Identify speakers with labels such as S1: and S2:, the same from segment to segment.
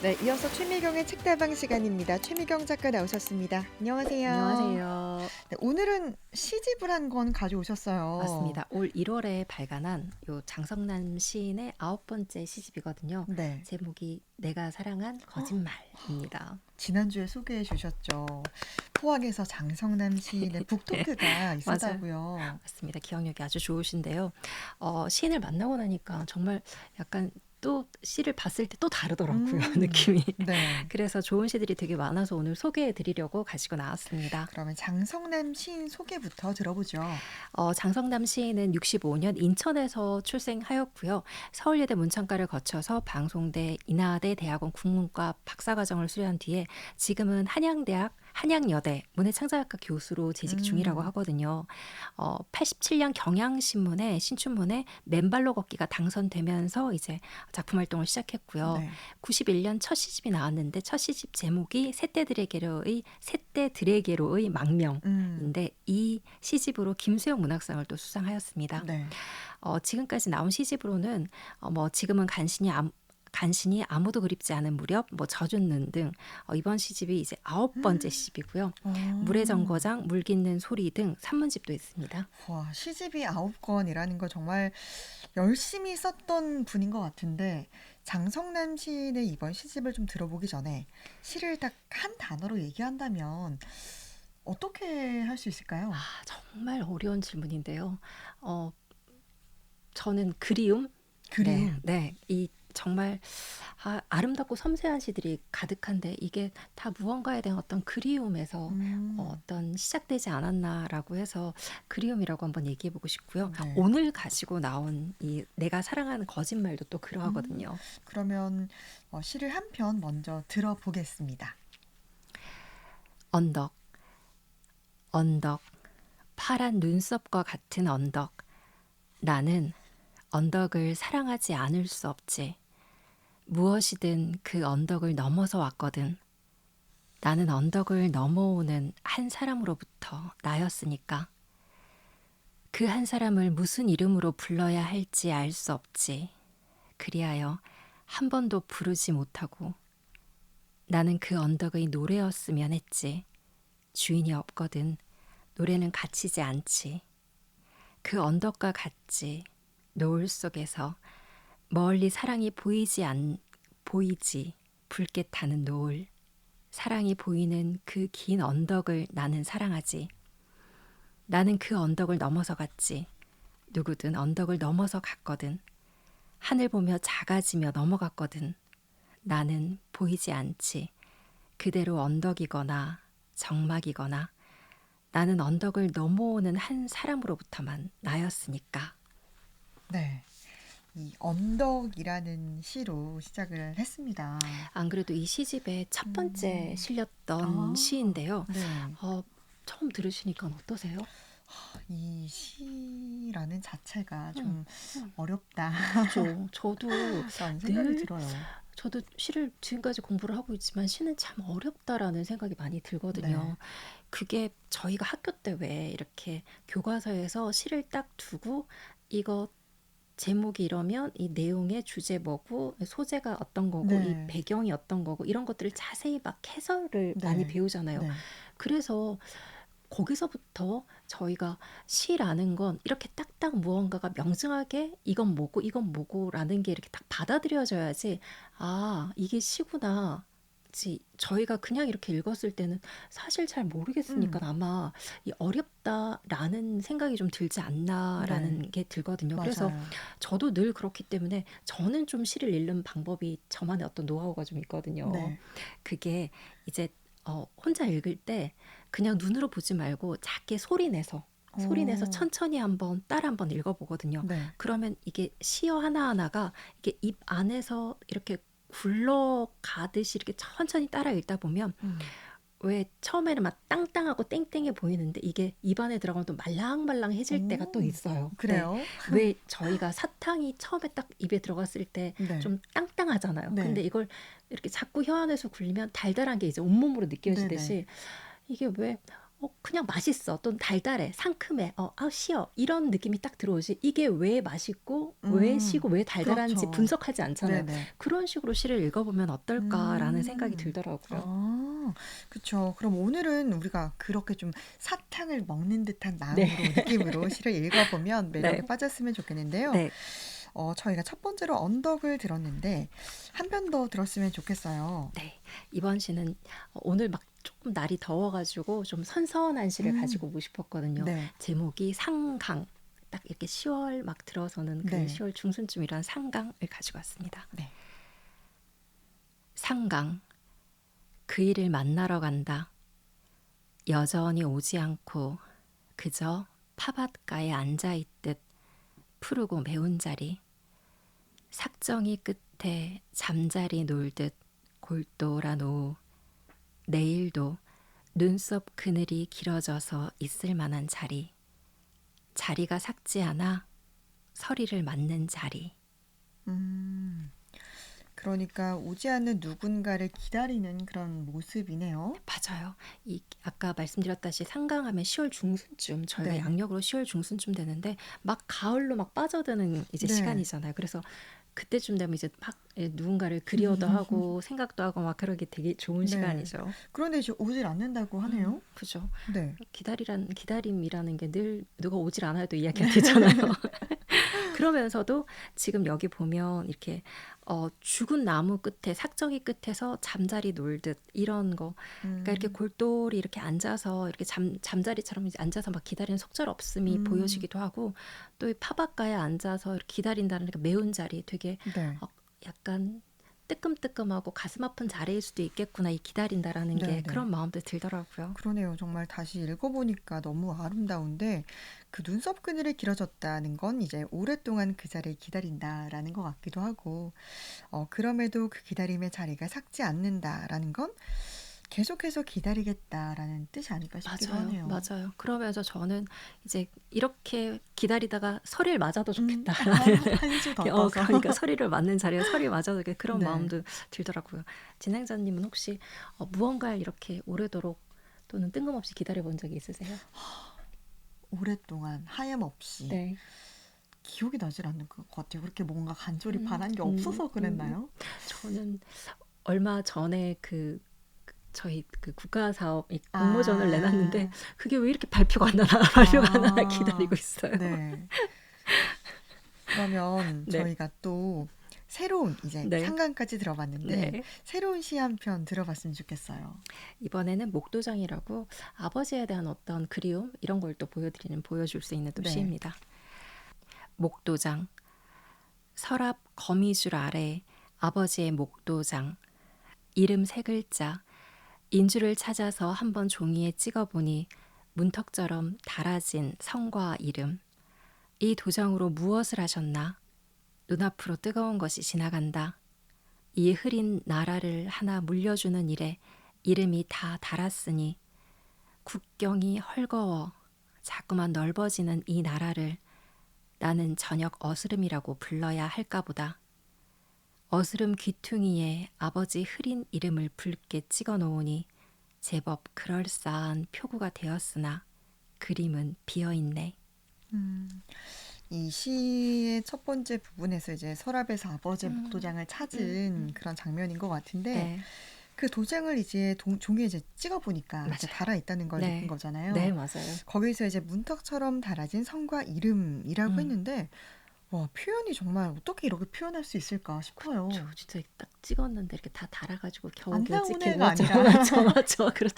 S1: 네, 이어서 최미경의 책다방 시간입니다. 최미경 작가 나오셨습니다. 안녕하세요.
S2: 안녕하세요.
S1: 네, 오늘은 시집을 한 권 가져오셨어요.
S2: 맞습니다. 올 1월에 발간한 요 장성남 시인의 9번째 시집이거든요.
S1: 네,
S2: 제목이 내가 사랑한 거짓말입니다.
S1: 지난주에 소개해 주셨죠. 포항에서 장성남 시인의 북토크가
S2: 맞아요.
S1: 있었다고요.
S2: 맞습니다. 기억력이 아주 좋으신데요. 시인을 만나고 나니까 정말 약간 또 시를 봤을 때 또 다르더라고요. 느낌이.
S1: 네.
S2: 그래서 좋은 시들이 되게 많아서 오늘 소개해 드리려고 가지고 나왔습니다.
S1: 그러면 장성남 시인 소개부터 들어보죠.
S2: 장성남 시인은 65년 인천에서 출생하였고요. 서울예대 문창과를 거쳐서 방송대, 인하대 대학원 국문과 박사과정을 수료한 뒤에 지금은 한양여대 문해창작학과 교수로 재직 중이라고
S1: 음,
S2: 하거든요. 87년 경향신문의 신춘문에 맨발로 걷기가 당선되면서 이제 작품 활동을 시작했고요.
S1: 네.
S2: 91년 첫 시집이 나왔는데 첫 시집 제목이 새떼들에게로의
S1: 음,
S2: 망명인데 이 시집으로 김수영 문학상을 또 수상하였습니다.
S1: 네.
S2: 지금까지 나온 시집으로는 뭐 지금은 간신히 아무도 그립지 않은 무렵, 뭐 젖은 등 이번 시집이 이제 9번째 시집이고요. 물의
S1: 어,
S2: 정거장, 물 깃는 소리 등 산문집도 있습니다.
S1: 와, 시집이 9권이라는 거 정말 열심히 썼던 분인 것 같은데 장성남 시인의 이번 시집을 좀 들어보기 전에 시를 딱 한 단어로 얘기한다면 어떻게 할 수 있을까요?
S2: 정말 어려운 질문인데요. 어, 저는 그리움? 네,
S1: 그리움.
S2: 네. 이 정말 아름답고 섬세한 시들이 가득한데 이게 다 무언가에 대한 어떤 그리움에서
S1: 음,
S2: 어떤 시작되지 않았나라고 해서 그리움이라고 한번 얘기해 보고 싶고요.
S1: 네.
S2: 오늘 가지고 나온 이 내가 사랑하는 거짓말도 또
S1: 음,
S2: 그러하거든요.
S1: 그러면 시를 한 편 먼저 들어보겠습니다.
S2: 언덕, 언덕, 파란 눈썹과 같은 언덕. 나는 언덕을 사랑하지 않을 수 없지. 무엇이든 그 언덕을 넘어서 왔거든. 나는 언덕을 넘어오는 한 사람으로부터 나였으니까. 그 한 사람을 무슨 이름으로 불러야 할지 알 수 없지. 그리하여 한 번도 부르지 못하고 나는 그 언덕의 노래였으면 했지. 주인이 없거든 노래는 갇히지 않지. 그 언덕과 같지. 노을 속에서 멀리 사랑이 보이지 붉게 타는 노을. 사랑이 보이는 그 긴 언덕을 나는 사랑하지. 나는 그 언덕을 넘어서 갔지. 누구든 언덕을 넘어서 갔거든. 하늘 보며 작아지며 넘어갔거든. 나는 보이지 않지. 그대로 언덕이거나 정막이거나 나는 언덕을 넘어오는 한 사람으로부터만 나였으니까.
S1: 네. 이 언덕이라는 시로 시작을 했습니다.
S2: 안 그래도 이 시집의 첫 번째
S1: 음,
S2: 실렸던
S1: 아,
S2: 시인데요.
S1: 네.
S2: 처음 들으시니까 어떠세요?
S1: 이 시라는 자체가
S2: 음,
S1: 좀 어렵다.
S2: 그죠. 저도
S1: 라는 생각이
S2: 늘
S1: 들어요.
S2: 저도 시를 지금까지 공부를 하고 있지만 시는 참 어렵다라는 생각이 많이
S1: 네.
S2: 들거든요. 그게 저희가 학교 때 왜 이렇게 교과서에서 시를 딱 두고 이거 제목이 이러면 이 내용의 주제 뭐고 소재가 어떤 거고 이
S1: 네.
S2: 배경이 어떤 거고 이런 것들을 자세히 막 해설을 많이
S1: 네.
S2: 배우잖아요.
S1: 네.
S2: 그래서 거기서부터 저희가 시라는 건 이렇게 딱딱 무언가가 명징하게 이건 뭐고라는 게 이렇게 딱 받아들여져야지 이게 시구나. 저희가 그냥 이렇게 읽었을 때는 사실 잘 모르겠으니까
S1: 음.
S2: 아마 이 어렵다라는 생각이 좀 들지
S1: 네.
S2: 않나라는 게 들거든요. 그래서
S1: 맞아요.
S2: 저도 늘 그렇기 때문에 저는 좀 시를 읽는 방법이 저만의 어떤 노하우가 좀 있거든요.
S1: 네.
S2: 그게 이제 혼자 읽을 때 그냥 눈으로 보지 말고 작게 소리 내서
S1: 어.
S2: 천천히 따라 한번 읽어보거든요.
S1: 네.
S2: 그러면 이게 시어 하나하나가 이게 입 안에서 이렇게 굴러가듯이 이렇게 천천히 따라 읽다 보면
S1: 음.
S2: 왜 처음에는 막 땅땅하고 땡땡해 보이는데 이게 입안에 들어가면 또 말랑말랑해질 때가 또
S1: 오.
S2: 있어요. 네.
S1: 그래요?
S2: 왜 저희가 사탕이 처음에 딱 입에 들어갔을 때
S1: 네.
S2: 좀 땅땅하잖아요. 근데
S1: 네.
S2: 이걸 이렇게 자꾸 혀 안에서 굴리면 달달한 게 이제 온몸으로
S1: 네네.
S2: 느껴지듯이 이게 왜 그냥 맛있어. 또는 달달해. 상큼해. 시어. 이런 느낌이 딱 들어오지. 이게 왜 맛있고 왜 시고 왜 달달한지
S1: 그렇죠.
S2: 분석하지 않잖아요.
S1: 네네.
S2: 그런 식으로 시를 읽어보면 어떨까라는 생각이
S1: 음.
S2: 들더라고요.
S1: 아, 그쵸. 그럼 오늘은 우리가 그렇게 좀 사탕을 먹는 듯한
S2: 네.
S1: 마음으로, 느낌으로 시를 읽어보면 매력에
S2: 네.
S1: 빠졌으면 좋겠는데요.
S2: 네.
S1: 저희가 첫 번째로 언덕을 들었는데 한 편 더 들었으면 좋겠어요.
S2: 네. 이번 시는 오늘 막 조금 날이 더워가지고 좀 선선한 시를
S1: 음,
S2: 가지고 오고 싶었거든요.
S1: 네,
S2: 제목이 상강. 딱 이렇게 10월 막 들어서는 그
S1: 네,
S2: 10월 중순쯤이란 상강을 가지고 왔습니다.
S1: 네.
S2: 상강. 그 일을 만나러 간다. 여전히 오지 않고 그저 파밭가에 앉아있듯 푸르고 매운 자리. 삭정이 끝에 잠자리 놀듯 골똘한 오후. 내일도 눈썹 그늘이 길어져서 있을 만한 자리. 자리가 삭지 않아 서리를 맞는 자리.
S1: 음, 그러니까 오지 않는 누군가를 기다리는 그런 모습이네요.
S2: 맞아요. 이 아까 말씀드렸다시피 상강하면 10월 중순쯤 저희가
S1: 네,
S2: 양력으로 10월 중순쯤 되는데 막 가을로 막 빠져드는 이제
S1: 네.
S2: 시간이잖아요. 그래서 그때쯤 되면 이제 막 누군가를 그리워도 하고 생각도 하고 막 그러기 되게 좋은
S1: 네.
S2: 시간이죠.
S1: 그런데 이제 오질 않는다고 하네요.
S2: 그죠.
S1: 네.
S2: 기다림이라는 게 늘 누가 오질 않아도 이야기가 되잖아요. 그러면서도 지금 여기 보면 이렇게 죽은 나무 끝에 삭정이 끝에서 잠자리 놀듯 이런 거, 그러니까 이렇게
S1: 음,
S2: 골똘히 이렇게 앉아서 이렇게 잠자리처럼 이제 앉아서 막 기다리는 속절없음이
S1: 음,
S2: 보여지기도 하고, 또 이 파바가에 앉아서 이렇게 기다린다는 그 매운 자리 되게
S1: 네.
S2: 약간 뜨끔뜨끔하고 가슴 아픈 자리일 수도 있겠구나, 이 기다린다라는 게.
S1: 네네.
S2: 그런 마음도 들더라고요.
S1: 그러네요. 정말 다시 읽어보니까 너무 아름다운데 그 눈썹 그늘이 길어졌다는 건 이제 오랫동안 그 자리를 기다린다라는 것 같기도 하고, 그럼에도 그 기다림의 자리가 삭지 않는다라는 건 계속해서 기다리겠다라는 뜻이 아닐까 싶기도
S2: 맞아요,
S1: 하네요.
S2: 맞아요. 그러면서 저는 이제 이렇게 기다리다가 서리를 맞아도 좋겠다.
S1: 한 수 더 떠서.
S2: 그러니까 서리를 맞는 자리에 서리 맞아도 좋겠다. 그런
S1: 네.
S2: 마음도 들더라고요. 진행자님은 혹시 무언가를 이렇게 오래도록 또는 뜬금없이 기다려 본 적이 있으세요?
S1: 오랫동안 하염없이
S2: 네.
S1: 기억이 나질 않는 것 같아요. 그렇게 뭔가 간절히
S2: 음,
S1: 바란 게
S2: 음,
S1: 없어서
S2: 음.
S1: 그랬나요?
S2: 저는 얼마 전에 저희 그 국가 사업 이 공모전을 내놨는데
S1: 아,
S2: 그게 왜 이렇게 발표가 안 나나 발표가 안 나나
S1: 아,
S2: 기다리고 있어요.
S1: 네. 그러면
S2: 네,
S1: 저희가 또 새로운 이제
S2: 네,
S1: 상강까지 들어봤는데
S2: 네.
S1: 새로운 시 한 편 들어봤으면 좋겠어요.
S2: 이번에는 목도장이라고 아버지에 대한 어떤 그리움 이런 걸 또 보여줄 수 있는 또
S1: 네.
S2: 시입니다. 목도장. 서랍 거미줄 아래 아버지의 목도장. 이름 세 글자. 인주를 찾아서 한번 종이에 찍어보니 문턱처럼 달아진 성과 이름. 이 도장으로 무엇을 하셨나? 눈앞으로 뜨거운 것이 지나간다. 이 흐린 나라를 하나 물려주는 일에 이름이 다 달았으니 국경이 헐거워 자꾸만 넓어지는 이 나라를 나는 저녁 어스름이라고 불러야 할까 보다. 어스름 귀퉁이에 아버지 흐린 이름을 붉게 찍어 놓으니 제법 그럴싸한 표구가 되었으나 그림은 비어있네.
S1: 음, 이 시의 첫 번째 부분에서 이제 서랍에서 아버지의 목도장을 찾은 그런 장면인 것 같은데
S2: 네,
S1: 그 도장을 이제 종이에 이제 찍어 보니까 이제
S2: 맞아요.
S1: 달아 있다는 걸 느낀
S2: 네, 네,
S1: 거잖아요.
S2: 맞아요.
S1: 거기서 이제 문턱처럼 달아진 성과 이름이라고
S2: 음.
S1: 했는데 와, 표현이 정말 어떻게 이렇게 표현할 수 있을까
S2: 저
S1: 싶어요.
S2: 진짜 딱 찍었는데 이렇게 다 달아가지고
S1: 안
S2: 겨우겨우
S1: 나온
S2: 찍힌
S1: 애가
S2: 맞죠,
S1: 아니라
S2: 맞죠, 맞죠. 그렇죠.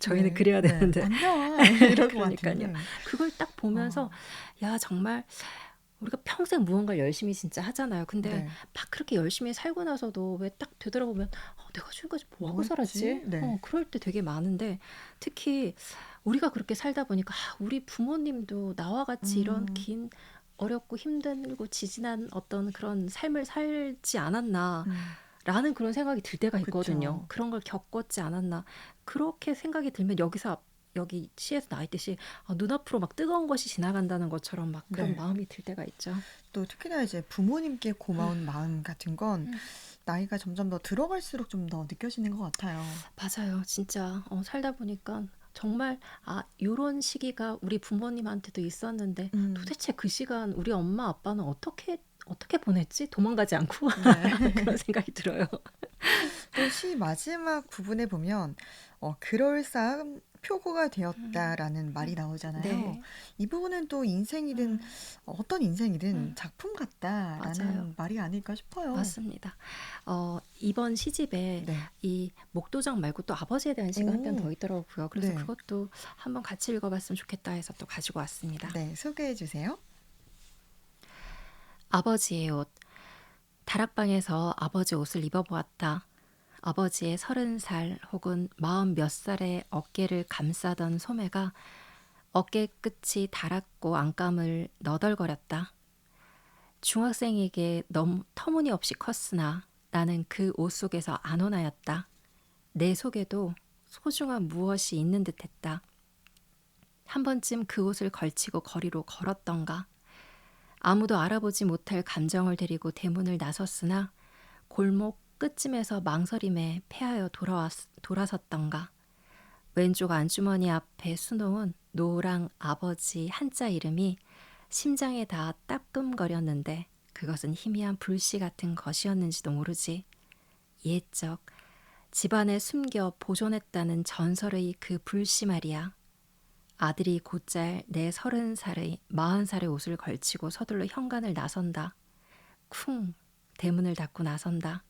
S2: 저희는
S1: 네,
S2: 그래야
S1: 네,
S2: 되는데.
S1: 안 나와 이럴 것
S2: 그러니까요.
S1: 같은데
S2: 그걸 딱 보면서
S1: 어,
S2: 야 정말 우리가 평생 무언가를 열심히 진짜 하잖아요. 근데
S1: 네,
S2: 막 그렇게 열심히 살고 나서도 왜 딱 되돌아보면 내가 지금까지 뭐 하고
S1: 뭐였지?
S2: 살았지?
S1: 네,
S2: 그럴 때 되게 많은데 특히 우리가 그렇게 살다 보니까 우리 부모님도 나와 같이 이런
S1: 음,
S2: 긴 어렵고 힘들고 지진한 어떤 그런 삶을 살지 않았나
S1: 음,
S2: 라는 그런 생각이 들 때가 있거든요.
S1: 그쵸.
S2: 그런 걸 겪었지 않았나. 그렇게 생각이 들면 여기 시에서 나와 있듯이 눈앞으로 막 뜨거운 것이 지나간다는 것처럼 막 그런
S1: 네.
S2: 마음이 들 때가 있죠.
S1: 또 특히나 이제 부모님께 고마운 마음 같은 건 나이가 점점 더 들어갈수록 좀 더 느껴지는 것 같아요.
S2: 맞아요. 진짜 살다 보니까 정말 요런 시기가 우리 부모님한테도 있었는데
S1: 음.
S2: 도대체 그 시간 우리 엄마 아빠는 어떻게 보냈지? 도망가지 않고
S1: 네.
S2: 그런 생각이 들어요.
S1: 또 시 마지막 부분에 보면 그럴싸한 표고가
S2: 음,
S1: 되었다라는 말이 나오잖아요.
S2: 네.
S1: 이 부분은 또 인생이든
S2: 음,
S1: 어떤 인생이든
S2: 음,
S1: 작품
S2: 맞아요.
S1: 같다라는 말이 아닐까 싶어요.
S2: 맞습니다. 이번 시집에
S1: 네.
S2: 이 목도장 말고 또 아버지에 대한 시가 한 편 더
S1: 오,
S2: 있더라고요. 그래서
S1: 네.
S2: 그것도 한번 같이 읽어봤으면 좋겠다 해서 또 가지고 왔습니다.
S1: 네, 소개해 주세요.
S2: 아버지의 옷. 다락방에서 아버지 옷을 입어보았다. 아버지의 30살 혹은 40몇 살의 어깨를 감싸던 소매가 어깨 끝이 닳았고 안감을 너덜거렸다. 중학생에게 너무 터무니없이 컸으나 나는 그 옷 속에서 안 원하였다. 내 속에도 소중한 무엇이 있는 듯했다. 한 번쯤 그 옷을 걸치고 거리로 걸었던가. 아무도 알아보지 못할 감정을 데리고 대문을 나섰으나 골목 끝쯤에서 망설임에 패하여 돌아섰던가. 왼쪽 안주머니 앞에 수놓은 노랑 아버지 한자 이름이 심장에 다 따끔거렸는데 그것은 희미한 불씨 같은 것이었는지도 모르지. 옛적 집안에 숨겨 보존했다는 전설의 그 불씨 말이야. 아들이 곧잘 내 30살의 40살의 옷을 걸치고 서둘러 현관을 나선다. 쿵 대문을 닫고 나선다.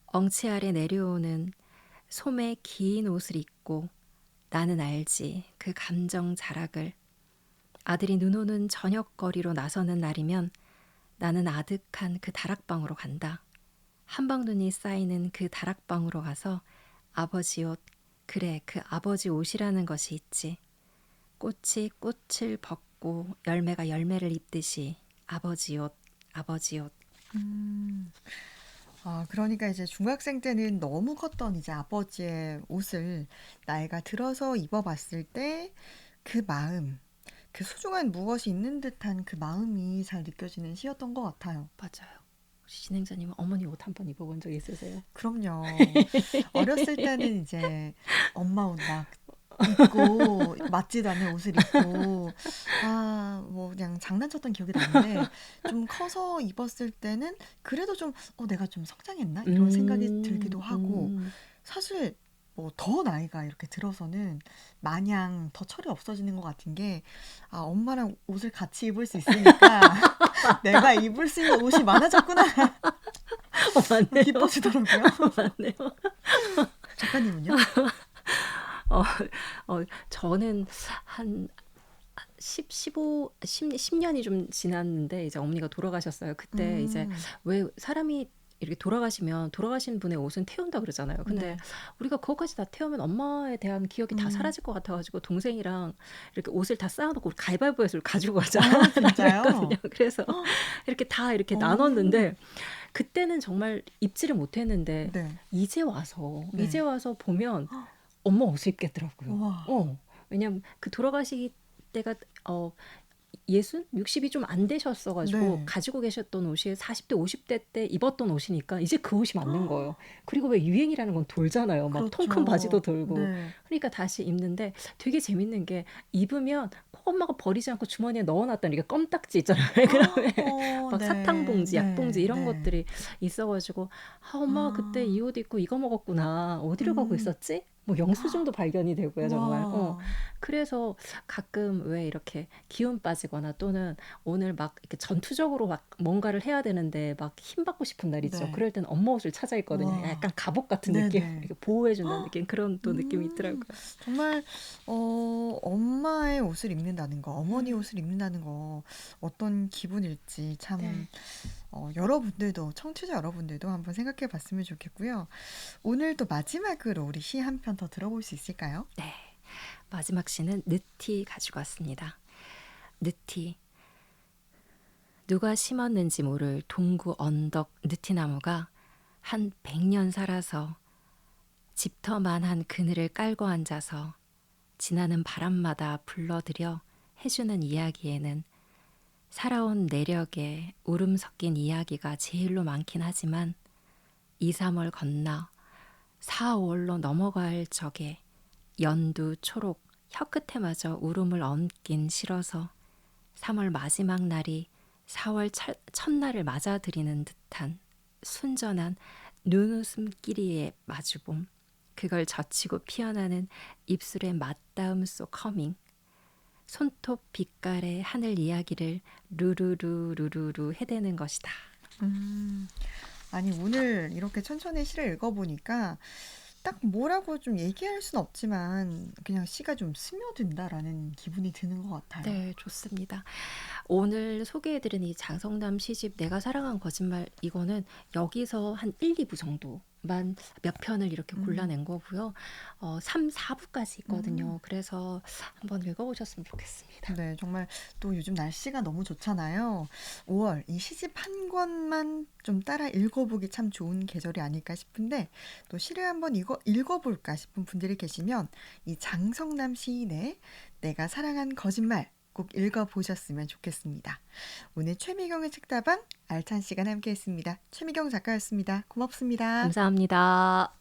S2: 엉치 아래 내려오는 소매 긴 옷을 입고 나는 알지 그 감정 자락을. 아들이 눈 오는 저녁거리로 나서는 날이면 나는 아득한 그 다락방으로 간다. 한방눈이 쌓이는 그 다락방으로 가서 아버지 옷, 그래 그 아버지 옷이라는 것이 있지. 꽃이 꽃을 벗고 열매가 열매를 입듯이 아버지 옷, 아버지 옷.
S1: 음. 그러니까 이제 중학생 때는 너무 컸던 이제 아버지의 옷을 나이가 들어서 입어봤을 때 그 마음, 그 소중한 무엇이 있는 듯한 그 마음이 잘 느껴지는 시였던 것 같아요.
S2: 맞아요. 혹시 진행자님은 어머니 옷 한 번 입어본 적 있으세요?
S1: 그럼요. 어렸을 때는 이제 엄마 옷 막 입고 맞지도 않는 옷을 입고 뭐 그냥 장난쳤던 기억이 나는데 좀 커서 입었을 때는 그래도 좀 내가 좀 성장했나? 이런 생각이 들기도 하고
S2: 음.
S1: 사실 뭐 더 나이가 이렇게 들어서는 마냥 더 철이 없어지는 것 같은 게 엄마랑 옷을 같이 입을 수 있으니까 내가 입을 수 있는 옷이 많아졌구나
S2: 맞네요.
S1: 기뻐지더라고요.
S2: 맞네요.
S1: 작가님은요?
S2: 어, 저는 한 10년이 좀 지났는데 이제 어머니가 돌아가셨어요. 그때 이제
S1: 음,
S2: 왜 사람이 이렇게 돌아가시면 돌아가신 분의 옷은 태운다 그러잖아요. 근데
S1: 네.
S2: 우리가 그것까지 다 태우면 엄마에 대한 기억이 다
S1: 음.
S2: 사라질 것 같아가지고 동생이랑 이렇게 옷을 다 쌓아놓고 우리 가위바위보해서 가지고 가자 라고
S1: 진짜요?
S2: 했거든요. 그래서 이렇게 다 이렇게
S1: 어,
S2: 나눴는데 그때는 정말 입지를 못했는데
S1: 네,
S2: 이제
S1: 네.
S2: 와서 보면 엄마 옷을 입겠더라고요.
S1: 와,
S2: 왜냐면 그 돌아가시 때가 어 60이 좀 안 되셨어가지고
S1: 네.
S2: 가지고 계셨던 옷이 40대, 50대 때 입었던 옷이니까 이제 그 옷이 맞는 거예요. 그리고 왜 유행이라는 건 돌잖아요. 막 통큰 바지도
S1: 그렇죠.
S2: 돌고.
S1: 네.
S2: 그러니까 다시 입는데 되게 재밌는 게 입으면 꼭 엄마가 버리지 않고 주머니에 넣어놨던 이게 껌딱지 있잖아요. 그다음에 막
S1: 네,
S2: 사탕봉지, 약봉지
S1: 네,
S2: 이런
S1: 네.
S2: 것들이 있어가지고 엄마가 그때 이
S1: 아,
S2: 옷 입고 이거 먹었구나. 어디로 가고
S1: 음,
S2: 있었지? 뭐 영수증도 발견이 되고요, 정말.
S1: 와,
S2: 그래서 가끔 왜 이렇게 기운 빠지거나 또는 오늘 막 이렇게 전투적으로 막 뭔가를 해야 되는데 막 힘 받고 싶은 날 있죠.
S1: 네,
S2: 그럴 땐 엄마 옷을 찾아 입거든요.
S1: 와,
S2: 약간 갑옷 같은
S1: 네,
S2: 느낌?
S1: 네.
S2: 이렇게 보호해준다는 느낌? 그런 또 느낌이
S1: 음,
S2: 있더라고요.
S1: 정말, 엄마의 옷을 입는다는 거, 어머니
S2: 음,
S1: 옷을 입는다는 거, 어떤 기분일지 참,
S2: 네.
S1: 여러분들도, 청취자 여러분들도 한번 생각해 봤으면 좋겠고요. 오늘 또 마지막으로 우리 시 한 편 더 들어볼 수 있을까요?
S2: 네. 마지막 시는 느티 가지고 왔습니다. 느티. 누가 심었는지 모를 동구 언덕 느티나무가 한 100년 살아서 집터만한 그늘을 깔고 앉아서 지나는 바람마다 불러들여 해주는 이야기에는 살아온 내력에 울음 섞인 이야기가 제일로 많긴 하지만 2, 3월 건너 4, 5월로 넘어갈 적에 연두 초록 혀끝에마저 울음을 얹긴 싫어서 3월 마지막 날이 4월 첫날을 맞아들이는 듯한 순전한 눈웃음끼리의 마주봄. 그걸 젖히고 피어나는 입술의 맞닿음 속 허밍. 손톱 빛깔의 하늘 이야기를 루루루 루루루 해대는 것이다.
S1: 음. 아니, 오늘 이렇게 천천히 시를 읽어보니까 딱 뭐라고 좀 얘기할 순 없지만 그냥 시가 좀 스며든다라는 기분이 드는 것 같아요.
S2: 네, 좋습니다. 오늘 소개해드린 이 장성남 시집 내가 사랑한 거짓말 이거는 여기서 한 1, 2부 정도만 몇 편을 이렇게
S1: 음,
S2: 골라낸 거고요. 3, 4부까지
S1: 음.
S2: 있거든요. 그래서 한번 읽어보셨으면 좋겠습니다.
S1: 네, 정말 또 요즘 날씨가 너무 좋잖아요. 5월 이 시집 한 권만 좀 따라 읽어보기 참 좋은 계절이 아닐까 싶은데 또 시를 한번 읽어볼까 싶은 분들이 계시면 이 장성남 시인의 내가 사랑한 거짓말 꼭 읽어보셨으면 좋겠습니다. 오늘 최미경의 책다방 알찬 시간 함께했습니다. 최미경 작가였습니다. 고맙습니다.
S2: 감사합니다.